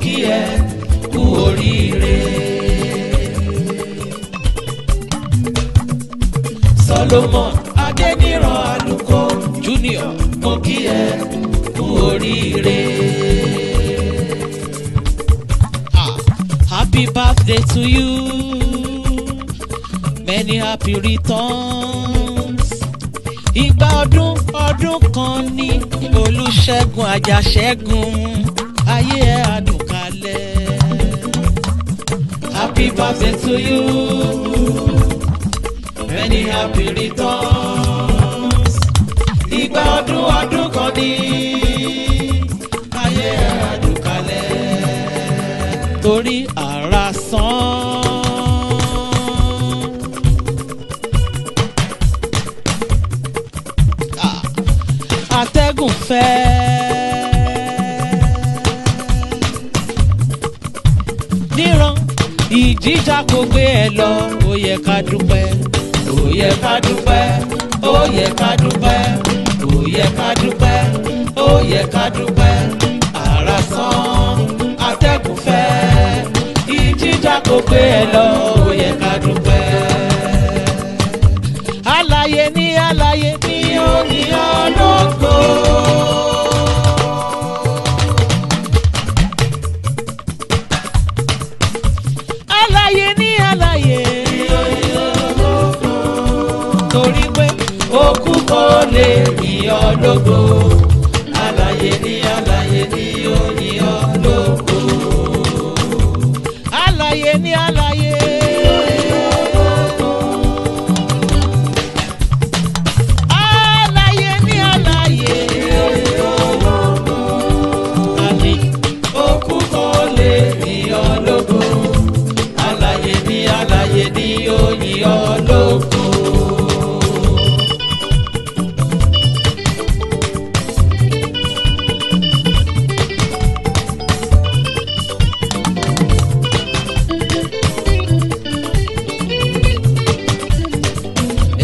kí ẹ kú oríire. Solomon Adéníran Àlùkò Junior mo kí ẹ kú oríire. Happy birthday to you, many happy returns. Ìgbà ọdún kan ní Olúṣẹ́gun Àjàṣẹ́gun, ayé ẹ̀ adùn kalẹ̀. Happy birthday to you, many happy returns. Ìgbà ọdún kan ní ayé ẹ̀ adùn kalẹ̀. Torí àrà sán. Atẹ́gùn fẹ́. Níran ìjìjà kò gbé ẹ lọ, ó yẹ ká dúpẹ́, ó yẹ ká dúpẹ́, ó yẹ ká dúpẹ́, ó yẹ ká dúpẹ́, ó yẹ ká dúpẹ́. Àrà sán, atẹ́gùn fẹ́, ìjìjà kò gbé ẹ lọ, ó yẹ ká dúpẹ́. Alààyè ni ó ní ológo. Alààyè ni ó ní ológo. Torí pé òkú kò lè ní ológo. Alààyè ni ó ní ológo. Alààyè ni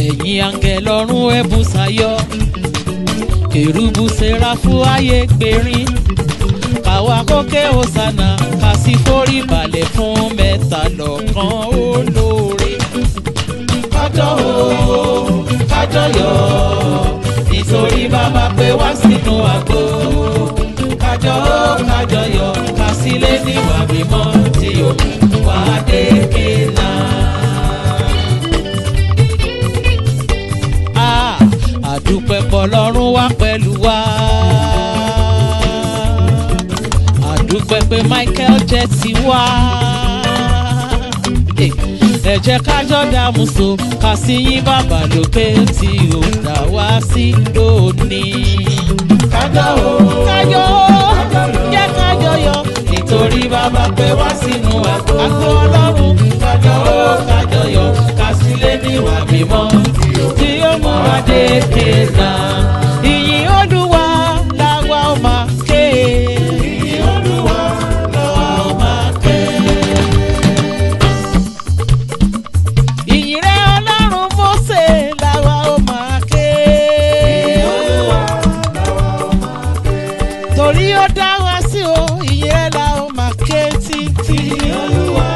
ẹ̀yin áńgẹ́lì ọ̀run ẹ bú sáyọ̀, kérúbù séráfù ayé gbèrín, káwa kókè hòsánà ká sì forí balẹ̀ fún mẹ́talọ́kan olóore. kájọyọ̀ nítorí bàbá pé wá sínú àgbo. kájọyọ̀ ká sílé níwà mímọ́ tí ó wà dé kéènà. Àdúpẹ́ pọ̀ lọ́run wá pẹ̀lú wa. Àdúpẹ́ pé Michael jẹ́ tiwa. Ẹ jẹ́ kájọ́ dàmúso ká sí yín bàbá lókè tí ó dá wá sí lónìí. kájọ́ jẹ́ kájọyọ̀ nítorí bàbá pé wá sínú àgbo Ọlọ́run. kájọyọ̀ ká sílé níwà mímọ́ tí ó mú adé kéènà. Ìyìn Olúwa làwa ó máa ké. Ìyìn Olúwa làwa ó máa ké. Ìyìn rẹ̀ Ọlọ́run Mósè làwa ó máa ké. Ìyìn Olúwa làwa ó máa ké. Torí ó dá wa sí o, ìyìn rẹ̀ la ó máa ké títí. Ìyìn Olúwa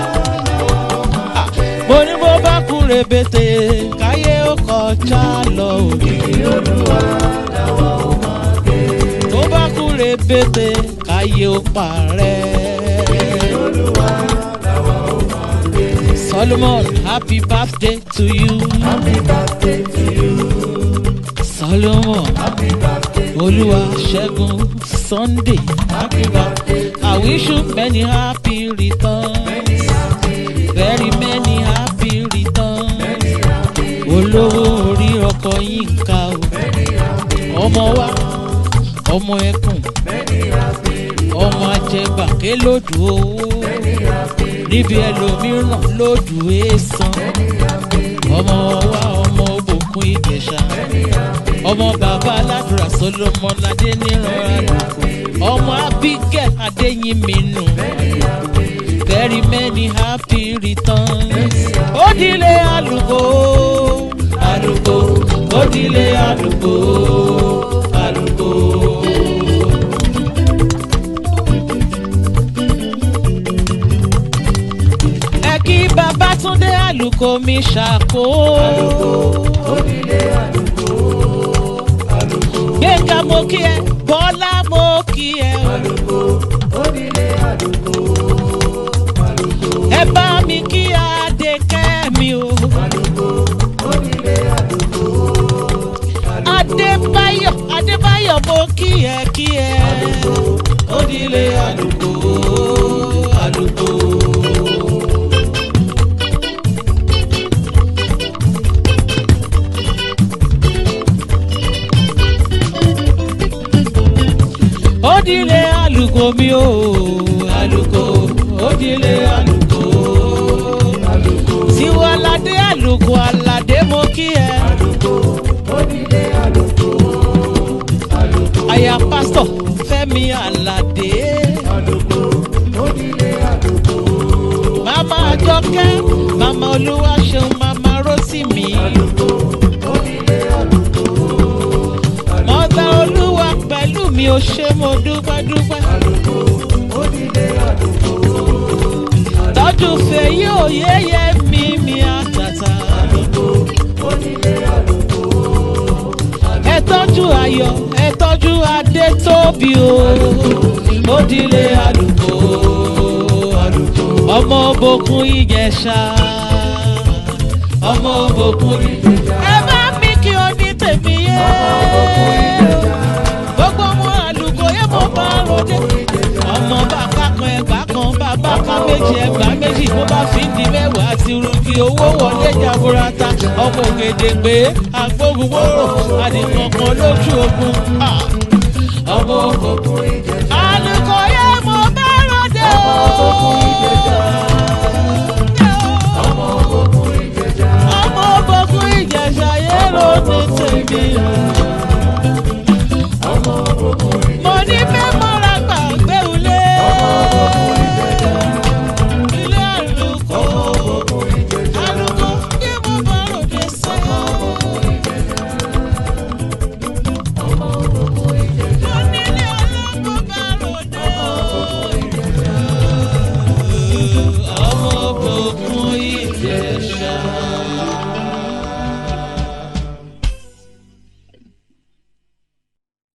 làwa ó máa ké. Mo ní bó bá kú rebete káyé ó kọjá lọ. Ìyìn Olúwa làwa ó máa ké. Tó bá kú rebete káyé ó parẹ́. Ìyìn Olúwa làwa ó máa ké. Solomon, happy birthday to you. Happy birthday to you. Solomon, happy birthday. Olúwaṣẹ́gun Sunday, happy birthday. I wish you many happy returns. Very many happy returns. Olówó orí ọkọ Yínká o. Ọmọ wa, ọmọ ẹkùn, ọmọ ajẹgbàké lódù owó. Níbi ẹlòmíràn lódù èèsàn. Ọmọ wa, ọmọ Òbòkun Ìjẹ̀ṣà. Ọmọ bàbá aládùúrà Solomon Adéníran Àlùkò. Ọmọ Abigail Adéyínmínú. Very many happy returns. Odile Àlùkò, Àlùkò, Odile Àlùkò, Àlùkò. Babátúndé àlùkò mi ṣàkó. Onílé àlùkò. Gbénga mo kí ẹ, Bọ́lá mo kí ẹ. Àlùkò. Onílé àlùkò. Ẹ bá mi kí Adékẹ́ mi o. Àlùkò. Onílé àlùkò. Adébáyọ̀ Adébáyọ̀ mo kí ẹ kí ẹ. Onílé àlùkò àlùkò. Odile àlùkò mi o, àlùkò, odile àlùkò. Tiwa aládé àlùkò aládé mo kí ẹ. Àlùkò. Onílé àlùkò. Aya pásítọ̀ Fẹ́mi Aládé. Àlùkò. Onílé àlùkò. Màmá Àjọkẹ́, màmá Olúwaṣeun, màmá Rósìmí. Àlùkò. Onílé àlùkò. Mọ́tà Olúwa pẹ̀lú mi ò ṣe mo dúpẹ́ dúpẹ́. Àlùkò. Onílé àlùkò. Tọ́jú fèyí òyeyè mi àtàtà. Àlùkò. Onílé àlùkò. Ẹ tọ́jú Ayọ̀, ẹ tọ́jú Adétóbi o. Odile àlùkò. Ọmọ Òbòkun Ìjẹ̀ṣà. Ọmọ Òbòkun Ìjẹ̀ṣà. Ẹ bá mi kí o ní tèmi yé. Gbogbo ọmọ àlùkò yẹ mo bá ròde. Ọmọ bàbá kan ẹgbàá kan, bàbá kan méjì ẹgbàá méjì. Mo bá fi di mẹ́wàá ti rúkì owó wọlé jaburata. Ọmọ Ògèdèngbé agbóhùnwóró àdìmọ̀kan lójú ogun. Ọmọ Òbòkun Ìjẹ̀ṣà.